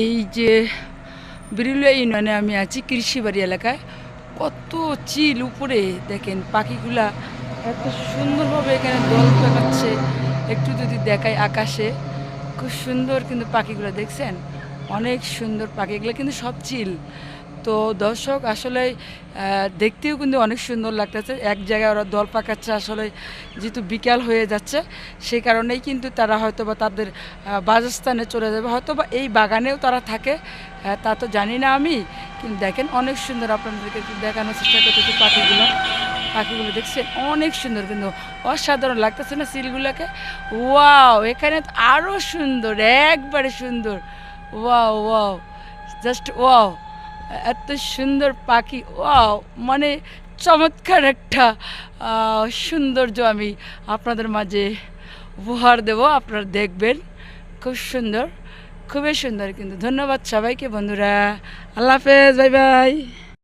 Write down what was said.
এই যে বিরুলিয়া ইউনিয়নে আমি আছি কৃষিবাড়ি এলাকায়। কত চিল উপরে দেখেন, পাখিগুলা এত সুন্দরভাবে এখানে দল পাকাচ্ছে। একটু যদি দেখাই আকাশে, খুব সুন্দর কিন্তু পাখিগুলো দেখছেন, অনেক সুন্দর পাখি। এগুলো কিন্তু সব চিল। তো দর্শক আসলে দেখতেও কিন্তু অনেক সুন্দর লাগতেছে। এক জায়গায় ওরা দল পাকাচ্ছে, আসলে যেহেতু বিকাল হয়ে যাচ্ছে সেই কারণেই কিন্তু তারা হয়তোবা তাদের বাসস্থানে চলে যাবে, হয়তোবা এই বাগানেও তারা থাকে, তা তো জানি না আমি। কিন্তু দেখেন অনেক সুন্দর, আপনাদেরকে একটু দেখানোর চেষ্টা করতেছি পাখিগুলো দেখছেন, অনেক সুন্দর কিন্তু অসাধারণ লাগতেছে না সিলগুলোকে। ওয়াও, এখানে তো আরও সুন্দর, একবারে সুন্দর। ওয়াও ওয়াও, জাস্ট ওয়াও, এত সুন্দর পাখি। ওয়াও, মানে চমৎকার একটা সৌন্দর্য আমি আপনাদের মাঝে উপহার দেব, আপনারা দেখবেন। খুব সুন্দর, খুবই সুন্দর কিন্তু। ধন্যবাদ সবাইকে বন্ধুরা, আল্লাহ হাফেজ, বাই বাই।